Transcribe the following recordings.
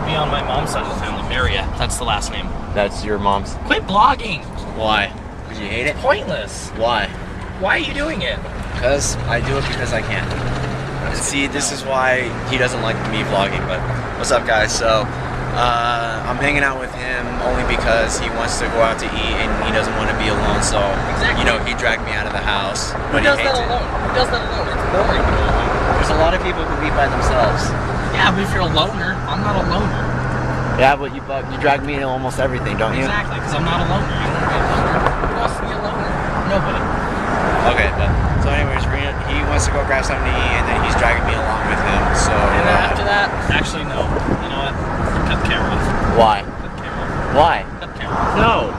would be on my mom's side of the family. Maria, that's the last name. That's your mom's. Quit blogging. Why? Because you hate it? Pointless. Why? Why are you doing it? Because I do it because I can. See, this is why he doesn't like me vlogging, but what's up, guys? So, I'm hanging out with him only because he wants to go out to eat and he doesn't want to be alone, so, Exactly. you know, he dragged me out of the house. Who But does he that hates alone? Who does that alone? It's boring to go alone. There's a lot of people who eat by themselves. Yeah, but if you're a loner, I'm not a loner. Yeah, but you drag me into almost everything, don't you? Exactly, because I'm not a loner. You want to be a loner? Who wants to be a loner? Nobody. Okay, but, so anyways, he wants to go grab something to eat and then he's dragging me along with him, so... And then after that, actually, no. You know what? Cut the camera off. Why? Cut the camera off. Why? Cut the camera off. No!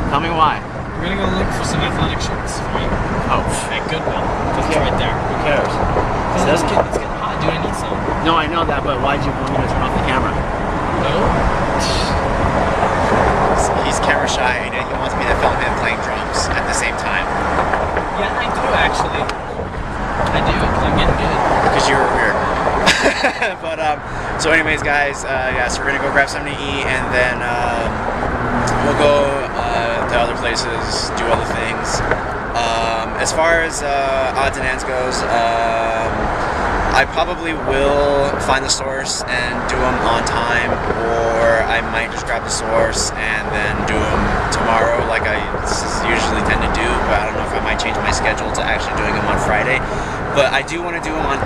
Tell me why. We're gonna go look for some athletic shirts for you. Oh. At Goodwill. Because it's right there. Who cares? Because it's getting hot, dude. I need some. No, I know that, but why'd you want me to turn off the camera? No? He's camera shy and he wants me to film him playing drums at the same time. Yeah, I do actually. I do, because I'm getting good. Because you're weird. But, so anyways, guys, yeah, so we're gonna go grab something to eat and then, we'll go, to other places, do other things. As far as, odds and ends goes, I probably will find the source and do them on time, or I might just grab the source and then do them tomorrow like I usually tend to do, but I don't know if I might change my schedule to actually doing them on Friday. But I do want to do them on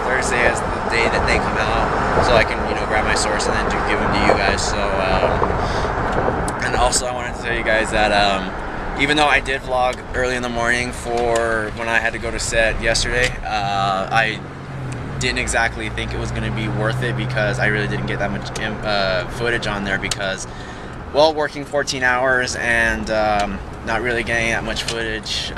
Thursday as the day that they come out, so I can, you know, grab my source and then give them to you guys. So, and also I wanted to tell you guys that even though I did vlog early in the morning for when I had to go to set yesterday, I didn't exactly think it was going to be worth it because I really didn't get that much footage on there because, well, working 14 hours and not really getting that much footage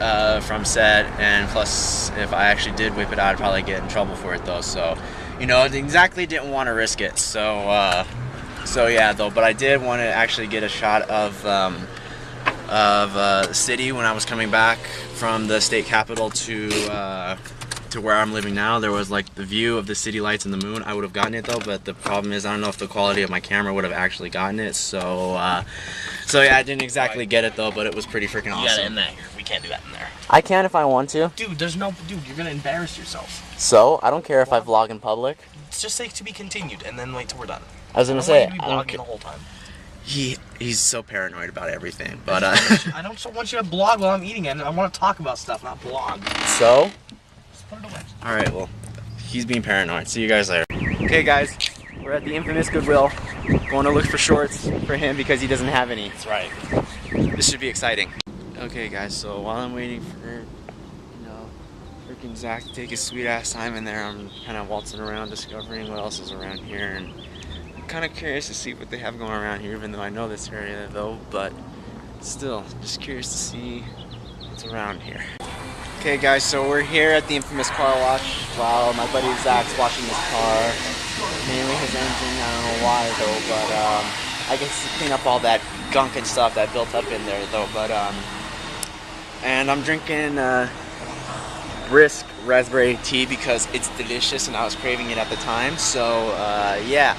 from set, and plus if I actually did whip it out, I'd probably get in trouble for it though, so, you know, exactly didn't want to risk it, so yeah though, but I did want to actually get a shot of the city when I was coming back from the state capitol to where I'm living now. There was like the view of the city lights and the moon. I would have gotten it though, but the problem is I don't know if the quality of my camera would have actually gotten it, so yeah, I didn't exactly get it though, but it was pretty freaking awesome. You got it in there. We can't do that in there. I can if I want to. Dude, dude, you're gonna embarrass yourself. So, I don't care if I vlog in public. Just say to be continued, and then wait till we're done. I was gonna say, I don't want you to be blogging the whole time. He's so paranoid about everything, but I don't want you to blog while I'm eating it. I want to talk about stuff, not blog. So? Just put it away. Alright, well, he's being paranoid. See you guys later. Okay guys, we're at the infamous Goodwill. Going to look for shorts for him because he doesn't have any. That's right. This should be exciting. Okay guys, so while I'm waiting for, you know, freaking Zach to take his sweet ass time in there, I'm kind of waltzing around discovering what else is around here, and I'm kind of curious to see what they have going around here, even though I know this area though, but still, just curious to see what's around here. Okay guys, so we're here at the infamous car wash while my buddy Zach's washing his car. Mainly his engine, I don't know why though, but I guess to clean up all that gunk and stuff that built up in there though, but and I'm drinking Brisk raspberry tea because it's delicious and I was craving it at the time, so yeah.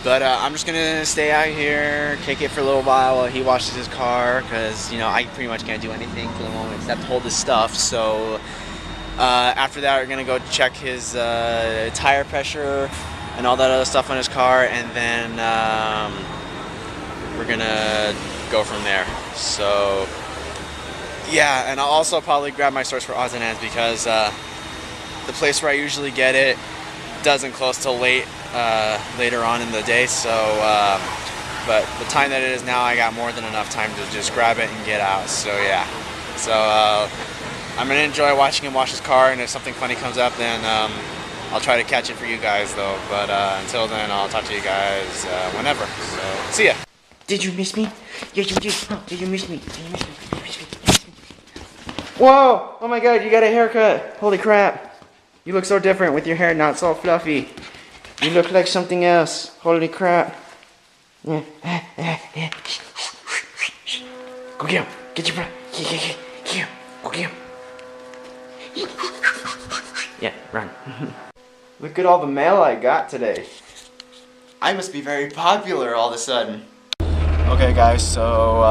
But I'm just gonna stay out here, kick it for a little while he washes his car, because, you know, I pretty much can't do anything for the moment except hold his stuff. So after that, we're gonna go check his tire pressure and all that other stuff on his car, and then we're gonna go from there. So yeah, and I'll also probably grab my source for odds and ends because the place where I usually get it doesn't close till later on in the day, so but the time that it is now, I got more than enough time to just grab it and get out, so yeah. So I'm gonna enjoy watching him wash his car, and if something funny comes up, then I'll try to catch it for you guys though, but until then, I'll talk to you guys whenever, so see ya. Did you miss me? Yeah, you did. Did you miss me? Did you miss me? Did you miss me? Did you miss me? Whoa! Oh my god, you got a haircut! Holy crap! You look so different with your hair not so fluffy. You look like something else. Holy crap. Yeah. Go get him. Get your brother. Get him. Go get him. Yeah, run. Look at all the mail I got today. I must be very popular all of a sudden. Okay guys, so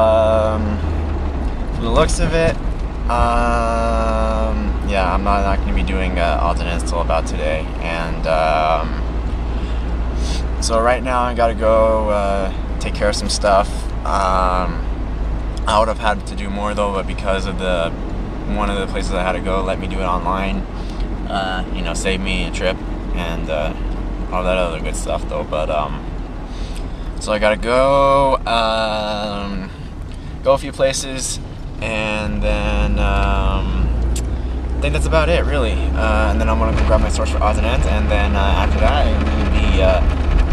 from the looks of it, yeah, I'm not going to be doing odds and ends till about today, and so right now I gotta go take care of some stuff. I would have had to do more though, but because of one of the places I had to go let me do it online, you know, save me a trip and all that other good stuff though. But so I gotta go a few places, and then I think that's about it really. And then I'm gonna go grab my source for odds and ends, and then after that it will be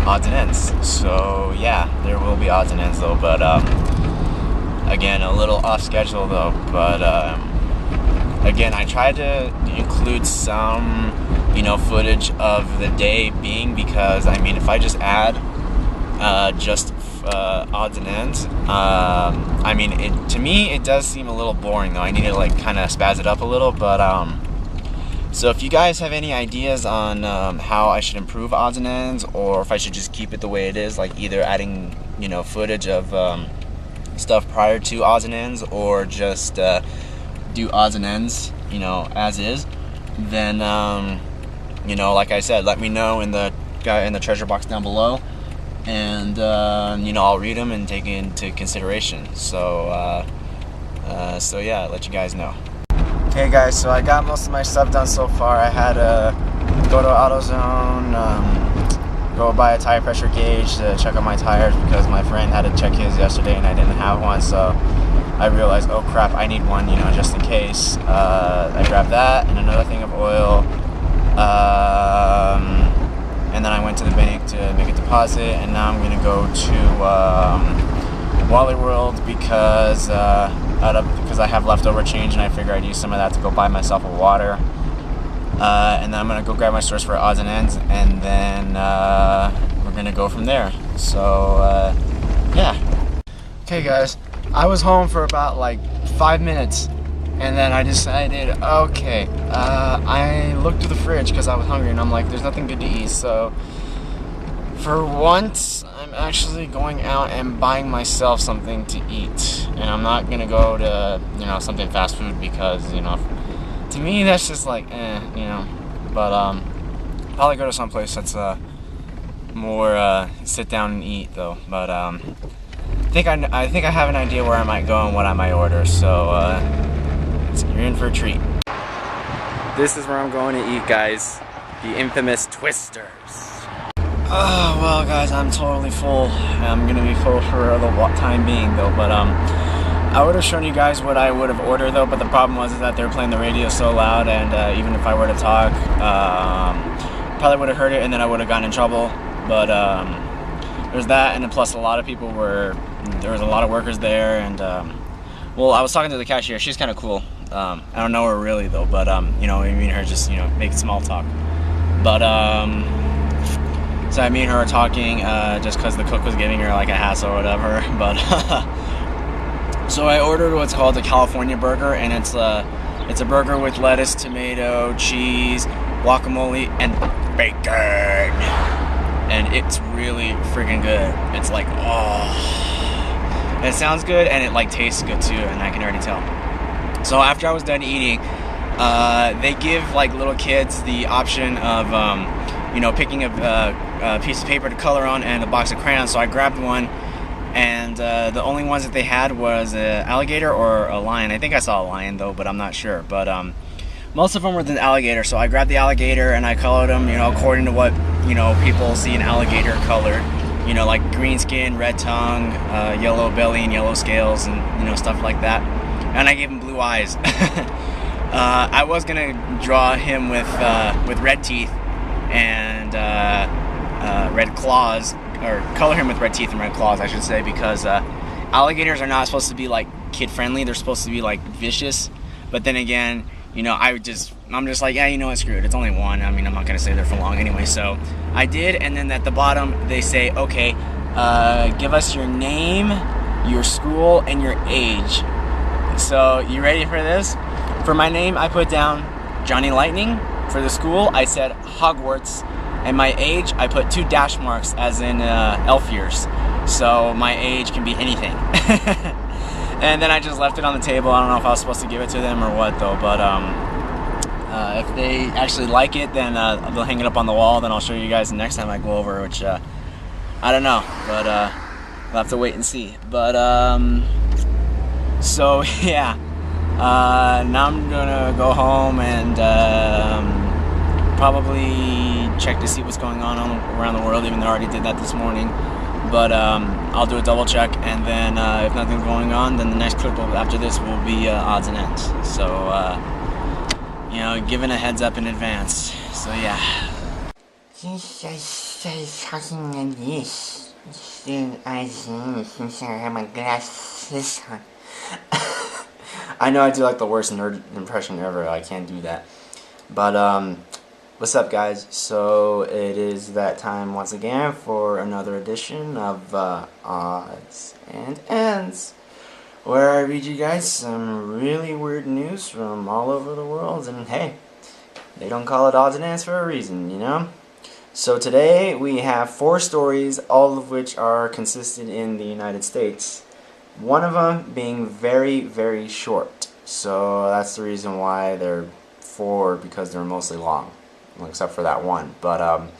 odds and ends. So yeah, there will be odds and ends though, but again, a little off schedule though. But again, I tried to include some, you know, footage of the day being, because I mean, if I just add just odds and ends, I mean, to me it does seem a little boring though. I need to like kind of spaz it up a little. But so if you guys have any ideas on how I should improve odds and ends, or if I should just keep it the way it is, like either adding, you know, footage of stuff prior to odds and ends, or just do odds and ends, you know, as is, then you know, like I said, let me know in the treasure box down below, and you know, I'll read them and take it into consideration. So so yeah, I'll let you guys know. Okay guys, so I got most of my stuff done so far. I had to go to AutoZone, go buy a tire pressure gauge to check on my tires, because my friend had to check his yesterday and I didn't have one. So I realized, oh crap, I need one, you know, just in case. I grabbed that and another thing of oil, and then I went to the bank to make a deposit, and now I'm gonna go to Wally World because I have leftover change, and I figure I'd use some of that to go buy myself a water. And then I'm gonna go grab my source for odds and ends, and then we're gonna go from there. So yeah. Okay guys, I was home for about like 5 minutes, and then I decided, okay, I looked through the fridge because I was hungry, and I'm like, there's nothing good to eat. So for once, I'm actually going out and buying myself something to eat, and I'm not gonna go to, you know, something fast food, because, you know, to me that's just like you know. But probably go to some place that's more sit down and eat though. But I think I have an idea where I might go and what I might order. So you're in for a treat. This is where I'm going to eat, guys. The infamous Twisters. Oh well, guys, I'm totally full. I'm gonna be full for the time being though. But I would have shown you guys what I would have ordered though, but the problem was that they were playing the radio so loud, and even if I were to talk, probably would have heard it, and then I would have gotten in trouble. But there's that, and then plus there was a lot of workers there, and well, I was talking to the cashier. She's kind of cool. I don't know her really though, but you know, me and her just, you know, make small talk. But so me and her were talking just because the cook was giving her like a hassle or whatever. But so I ordered what's called a California burger, and it's a burger with lettuce, tomato, cheese, guacamole, and bacon. And it's really freaking good. It's like, oh, it sounds good, and it like tastes good too, and I can already tell. So after I was done eating, they give like little kids the option of you know, picking a piece of paper to color on and a box of crayons. So I grabbed one, and the only ones that they had was an alligator or a lion. I think I saw a lion though, but I'm not sure. But most of them were the alligator, so I grabbed the alligator and I colored them, you know, according to what, you know, people see an alligator colored. You know, like green skin, red tongue, yellow belly and yellow scales, and, you know, stuff like that. And I gave him blue eyes. I was gonna draw him with red teeth and red claws, or color him with red teeth and red claws, I should say, because alligators are not supposed to be like kid friendly. They're supposed to be like vicious. But then again, you know, I'm just like, yeah, you know what, screw it. It's only one. I mean, I'm not gonna stay there for long anyway. So I did, and then at the bottom they say, okay, give us your name, your school, and your age. So you ready for this? For my name, I put down Johnny Lightning. For the school, I said Hogwarts. And my age, I put 2 dash marks as in elf years. So my age can be anything. And then I just left it on the table. I don't know if I was supposed to give it to them or what though, but if they actually like it, then they'll hang it up on the wall. Then I'll show you guys the next time I go over, which I don't know, but we'll have to wait and see. But so yeah, now I'm gonna go home and probably check to see what's going on around the world, even though I already did that this morning. But I'll do a double check, and then if nothing's going on, then the next clip after this will be odds and ends. So you know, giving a heads up in advance. So yeah. I know I do like the worst nerd impression ever. I can't do that. But what's up, guys? So it is that time once again for another edition of Odds and Ends, where I read you guys some really weird news from all over the world. And hey, they don't call it Odds and Ends for a reason, you know? So today we have 4 stories, all of which are consistent in the United States. One of them being very, very short. So that's the reason why they're 4, because they're mostly long. Well, except for that one. But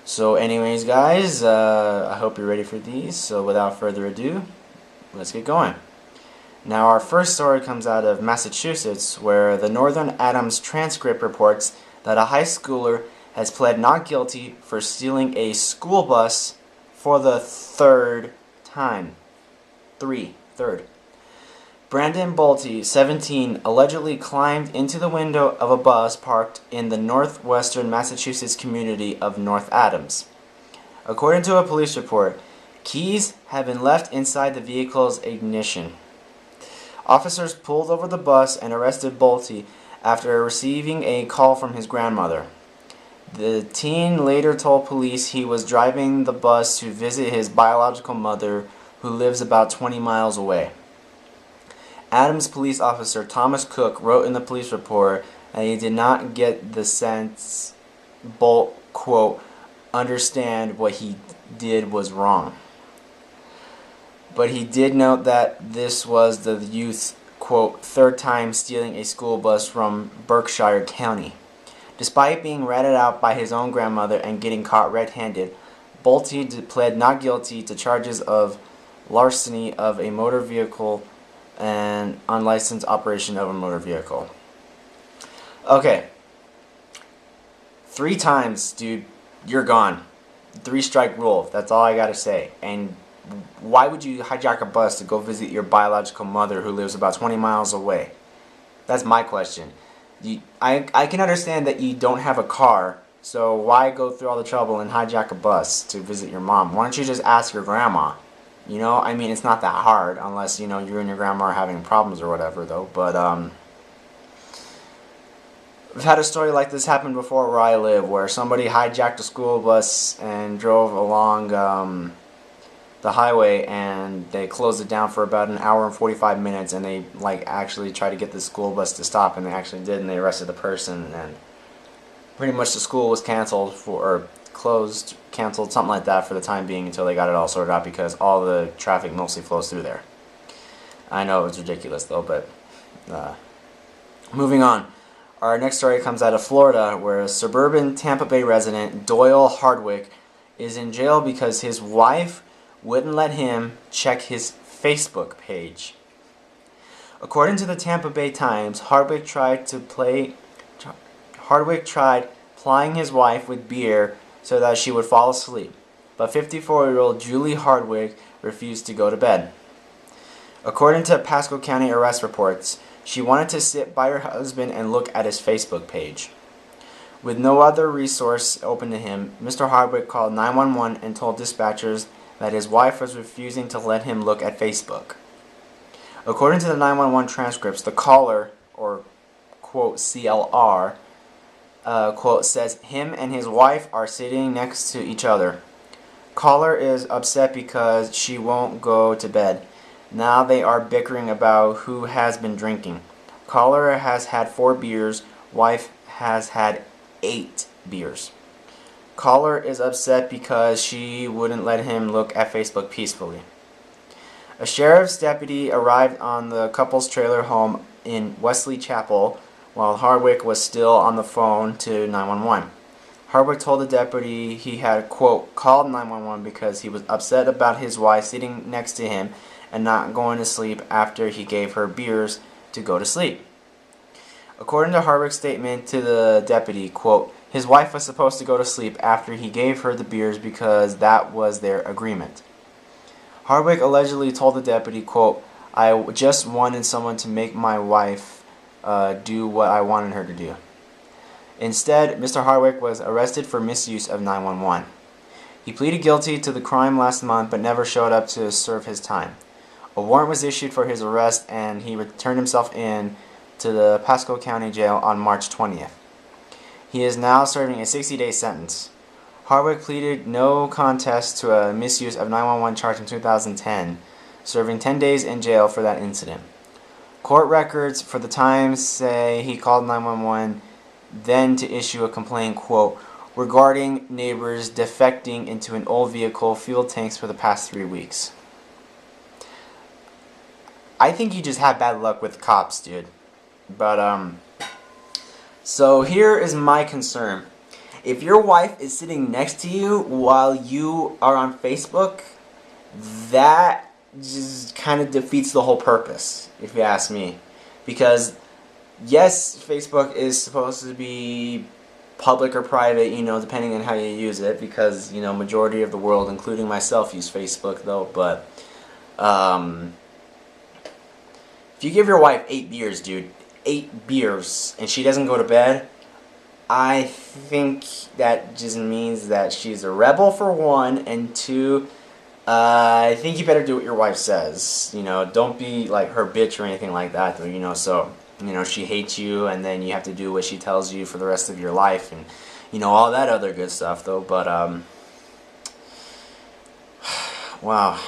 so anyways, guys, I hope you're ready for these. So without further ado, let's get going. Now our first story comes out of Massachusetts, where the Northern Adams Transcript reports that a high schooler has pled not guilty for stealing a school bus for the 3rd time. Third. Brandon Bolte, 17, allegedly climbed into the window of a bus parked in the northwestern Massachusetts community of North Adams. According to a police report, keys have been left inside the vehicle's ignition. Officers pulled over the bus and arrested Bolte after receiving a call from his grandmother. The teen later told police he was driving the bus to visit his biological mother, who lives about 20 miles away. Adams police officer Thomas Cook wrote in the police report that he did not get the sense Bolt, quote, understand what he did was wrong. But he did note that this was the youth's, quote, 3rd time stealing a school bus from Berkshire County. Despite being ratted out by his own grandmother and getting caught red-handed, Bolte pled not guilty to charges of larceny of a motor vehicle and unlicensed operation of a motor vehicle. Okay. 3 times, dude, you're gone. 3-strike rule. That's all I gotta say. And why would you hijack a bus to go visit your biological mother who lives about 20 miles away? That's my question. I can understand that you don't have a car, so why go through all the trouble and hijack a bus to visit your mom? Why don't you just ask your grandma? You know, I mean, it's not that hard, unless, you know, you and your grandma are having problems or whatever, though. But, I've had a story like this happen before where I live, where somebody hijacked a school bus and drove along the highway, and they closed it down for about 1 hour and 45 minutes, and they, like, actually tried to get the school bus to stop, and they actually did, and they arrested the person, and pretty much the school was canceled or closed, canceled, something like that for the time being until they got it all sorted out, because all the traffic mostly flows through there. I know it's ridiculous though, but moving on. Our next story comes out of Florida, where a suburban Tampa Bay resident, Doyle Hardwick, is in jail because his wife wouldn't let him check his Facebook page. According to the Tampa Bay Times, Hardwick tried plying his wife with beer so that she would fall asleep, but 54-year-old Julie Hardwick refused to go to bed. According to Pasco County arrest reports, she wanted to sit by her husband and look at his Facebook page. With no other resource open to him, Mr. Hardwick called 911 and told dispatchers that his wife was refusing to let him look at Facebook. According to the 911 transcripts, the caller, or quote CLR, quote, says him and his wife are sitting next to each other. Caller is upset because she won't go to bed. Now they are bickering about who has been drinking. Caller has had 4 beers. Wife has had 8 beers. Caller is upset because she wouldn't let him look at Facebook peacefully. A sheriff's deputy arrived on the couple's trailer home in Wesley Chapel while Hardwick was still on the phone to 911. Hardwick told the deputy he had, quote, called 911 because he was upset about his wife sitting next to him and not going to sleep after he gave her beers to go to sleep. According to Hardwick's statement to the deputy, quote, his wife was supposed to go to sleep after he gave her the beers because that was their agreement. Hardwick allegedly told the deputy, quote, I just wanted someone to make my wife do what I wanted her to do. Instead, Mr. Hardwick was arrested for misuse of 911. He pleaded guilty to the crime last month but never showed up to serve his time. A warrant was issued for his arrest and he returned himself in to the Pasco County Jail on March 20th. He is now serving a 60-day sentence. Hardwick pleaded no contest to a misuse of 911 charge in 2010, serving 10 days in jail for that incident. Court records for the time say he called 911 then to issue a complaint, quote, regarding neighbors defecting into an old vehicle fuel tanks for the past 3 weeks. I think you just have bad luck with cops, dude. But, so here is my concern. If your wife is sitting next to you while you are on Facebook, that just kind of defeats the whole purpose, if you ask me. Because, yes, Facebook is supposed to be public or private, you know, depending on how you use it. Because, you know, majority of the world, including myself, use Facebook, though. But, if you give your wife 8 beers, dude, 8 beers, and she doesn't go to bed, I think that just means that she's a rebel for one, and two, I think you better do what your wife says. You know, don't be like her bitch or anything like that, though, you know, so, you know, she hates you, and then you have to do what she tells you for the rest of your life, and, you know, all that other good stuff, though, but, wow,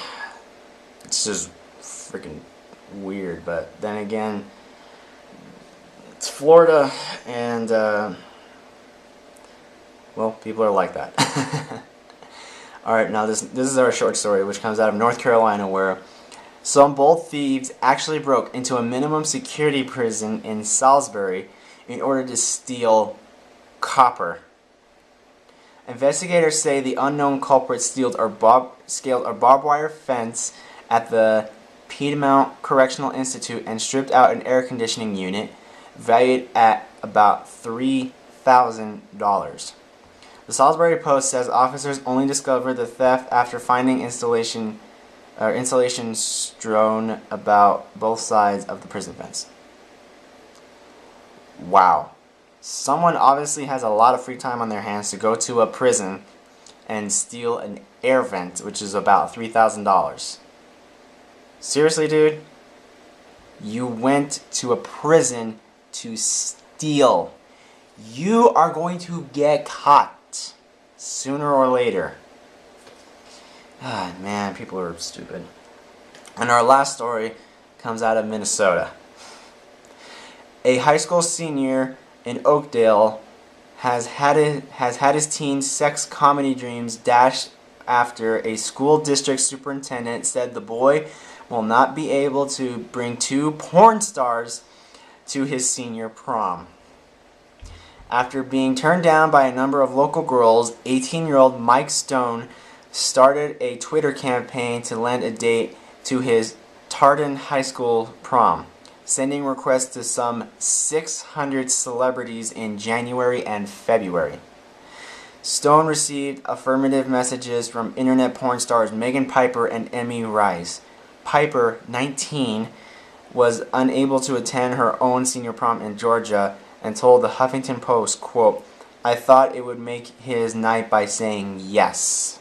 it's just freaking weird, but then again, it's Florida, and, well, people are like that. Alright, now this is our short story, which comes out of North Carolina, where some bold thieves actually broke into a minimum security prison in Salisbury in order to steal copper. Investigators say the unknown culprits scaled a barbed wire fence at the Piedmont Correctional Institute and stripped out an air conditioning unit valued at about $3,000. The Salisbury Post says officers only discovered the theft after finding insulation strewn about both sides of the prison fence. Wow. Someone obviously has a lot of free time on their hands to go to a prison and steal an air vent, which is about $3,000. Seriously, dude? You went to a prison to steal. You are going to get caught sooner or later. Ah, man, people are stupid. And our last story comes out of Minnesota. A high school senior in Oakdale has had his teen sex comedy dreams dashed after a school district superintendent said the boy will not be able to bring 2 porn stars to his senior prom. After being turned down by a number of local girls, 18-year-old Mike Stone started a Twitter campaign to lend a date to his Tartan High School prom, sending requests to some 600 celebrities in January and February. Stone received affirmative messages from internet porn stars Megan Piper and Emmy Rice. Piper, 19, was unable to attend her own senior prom in Georgia and told the Huffington Post, quote, I thought it would make his night by saying yes.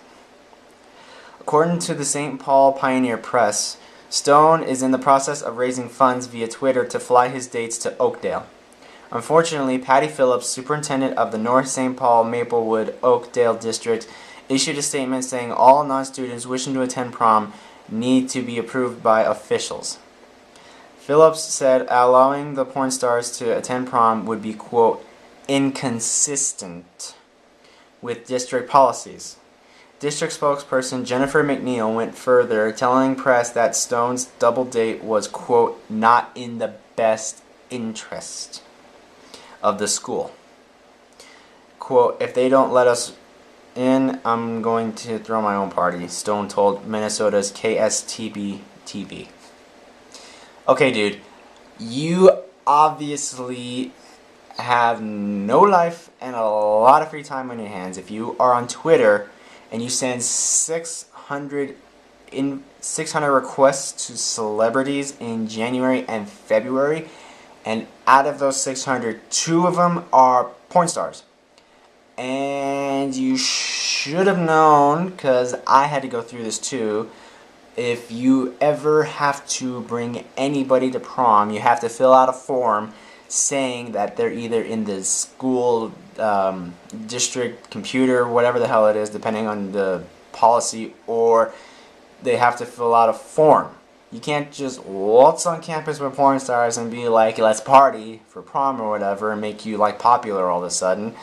According to the St. Paul Pioneer Press, Stone is in the process of raising funds via Twitter to fly his dates to Oakdale. Unfortunately, Patty Phillips, superintendent of the North St. Paul Maplewood Oakdale District, issued a statement saying all non-students wishing to attend prom need to be approved by officials. Phillips said allowing the porn stars to attend prom would be, quote, inconsistent with district policies. District spokesperson Jennifer McNeil went further, telling press that Stone's double date was, quote, not in the best interest of the school. Quote, if they don't let us in, I'm going to throw my own party, Stone told Minnesota's KSTB TV. Okay, dude, you obviously have no life and a lot of free time on your hands if you are on Twitter and you send 600 requests to celebrities in January and February, and out of those 600, 2 of them are porn stars. And you should have known, because I had to go through this too, if you ever have to bring anybody to prom, you have to fill out a form saying that they're either in the school district computer, whatever the hell it is, depending on the policy, or they have to fill out a form. You can't just waltz on campus with porn stars and be like, let's party for prom or whatever, and make you like popular all of a sudden.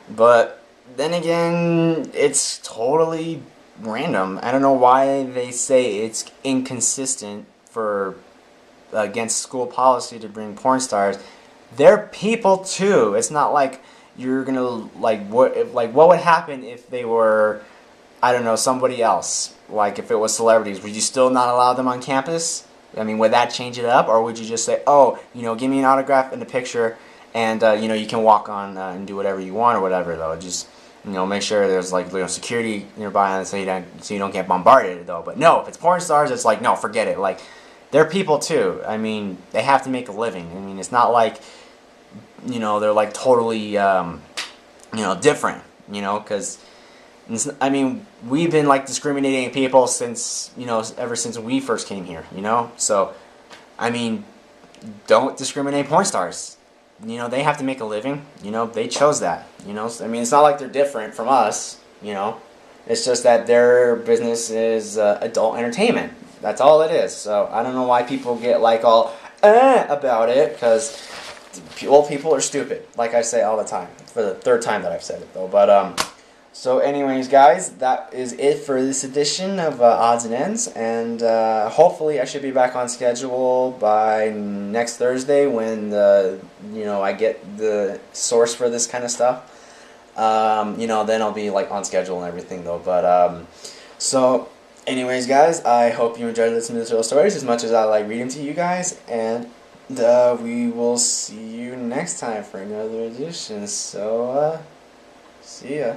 But then again, it's totally random. I don't know why they say it's inconsistent for against school policy to bring porn stars. They're people too. It's not like you're gonna like what would happen if they were, I don't know, somebody else. Like if it was celebrities, would you still not allow them on campus? I mean, would that change it up, or would you just say, oh, you know, give me an autograph and a picture, and you know, you can walk on and do whatever you want or whatever, though. Just, you know, make sure there's like, you know, security nearby so you don't get bombarded, though. But no, if it's porn stars, it's like, no, forget it. Like, they're people too. I mean, they have to make a living. I mean, it's not like, you know, they're like totally, you know, different. You know, because I mean, we've been like discriminating people since, you know, ever since we first came here. You know, so I mean, don't discriminate porn stars. You know, they have to make a living. You know, they chose that. You know, I mean, it's not like they're different from us. You know, it's just that their business is adult entertainment. That's all it is. So I don't know why people get like all about it, because old people are stupid. Like I say all the time. For the 3rd time that I've said it though. But so anyways, guys, that is it for this edition of Odds and Ends, and hopefully I should be back on schedule by next Thursday when you know, I get the source for this kind of stuff. You know, then I'll be like on schedule and everything though. But so anyways, guys, I hope you enjoyed listening to those stories as much as I like reading to you guys, and we will see you next time for another edition. So see ya.